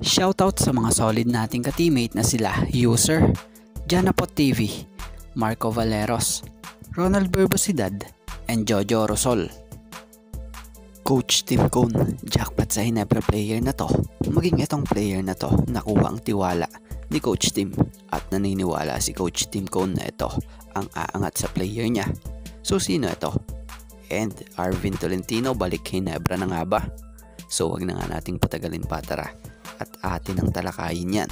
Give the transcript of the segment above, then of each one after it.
Shoutout sa mga solid nating ka-teammate na sila User, Janapot TV, Marco Valeros, Ronald Berbosidad, and Jojo Rosol. Coach Tim Cone, jackpot sa Hinebra player na to. Maging itong player na to, nakuha ang tiwala ni Coach Tim at naniniwala si Coach Tim Cone na ito ang aangat sa player niya. So sino ito? And Arvin Tolentino balik Hinebra na nga ba? So wag na nga nating patagalin pa, tara at atin ang talakayin yan.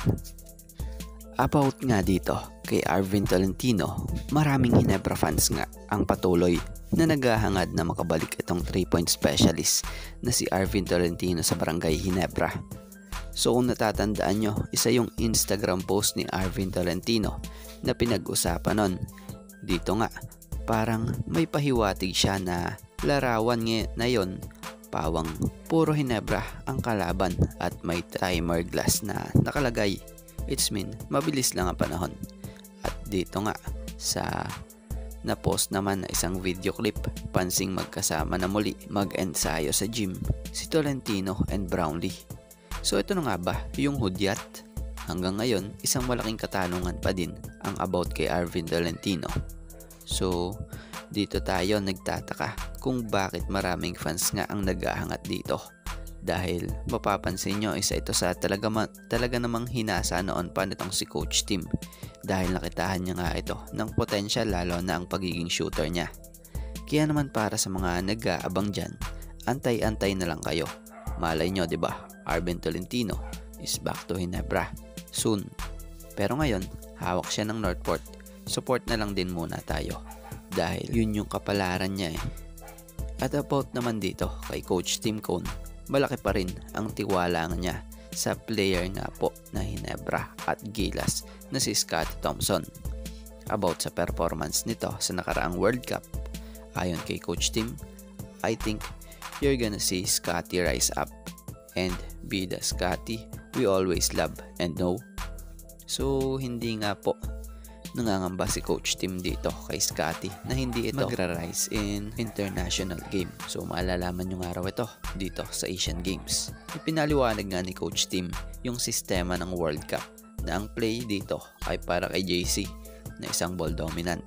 About nga dito kay Arvin Tolentino, maraming Hinebra fans nga ang patuloy na naghahangad na makabalik itong 3-point specialist na si Arvin Tolentino sa Barangay Hinebra. So kung natatandaan nyo, isa yung Instagram post ni Arvin Tolentino na pinag-usapan nun. Dito nga, parang may pahiwatig siya na larawan na yon, pawang puro Hinebra ang kalaban at may timer glass na nakalagay. It's mean, mabilis lang ang panahon. At dito nga sa na-post naman na isang video clip, pansing magkasama na muli mag-ensayo sa gym si Tolentino and Brownlee. So ito na nga ba yung hudyat? Hanggang ngayon, isang malaking katanungan pa din ang about kay Arvin Tolentino. So dito tayo nagtataka kung bakit maraming fans nga ang naghahangat dito. Dahil mapapansin nyo, isa ito sa talaga namang hinasa noon pa nitong si Coach Tim. Dahil nakitahan niya nga ito ng potential, lalo na ang pagiging shooter niya. Kaya naman para sa mga nag-aabang dyan, antay-antay na lang kayo. Malay nyo, diba? Arvin Tolentino is back to Hinebra soon. Pero ngayon, hawak siya ng Northport. Support na lang din muna tayo. Dahil yun yung kapalaran niya eh. At about naman dito kay Coach Tim Cone, malaki pa rin ang tiwala niya sa player nga po na Hinebra at Gilas na si Scottie Thompson. About sa performance nito sa nakaraang World Cup, ayon kay Coach Tim, I think you're gonna see Scottie rise up and be the Scottie we always love and know. So hindi nga po nangangamba si Coach Tim dito kay Scottie na hindi ito magra-rise in international game. So maalalaman nyo nga raw ito dito sa Asian Games. Ipinaliwanag nga ni Coach Tim yung sistema ng World Cup na ang play dito ay para kay JC na isang ball dominant.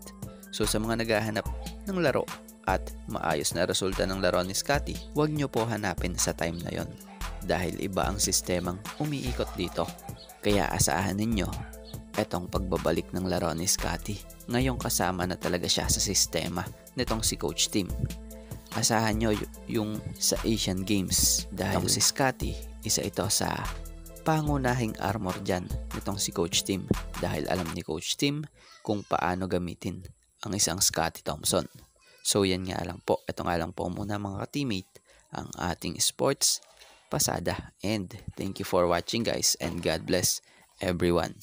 So sa mga naghahanap ng laro at maayos na resulta ng laro ni Scottie, huwag nyo po hanapin sa time na yon dahil iba ang sistemang umiikot dito. Kaya asahan ninyo etong pagbabalik ng laro ni Scottie. Ngayong kasama na talaga siya sa sistema nitong si Coach Tim. Asahan nyo yung sa Asian Games dahil si Scottie, isa ito sa pangunahing armor dyan nitong si Coach Tim dahil alam ni Coach Tim kung paano gamitin ang isang Scottie Thompson. So yan nga lang po. Ito nga lang po muna mga ka-teammate ang ating sports pasada. And thank you for watching guys and God bless everyone.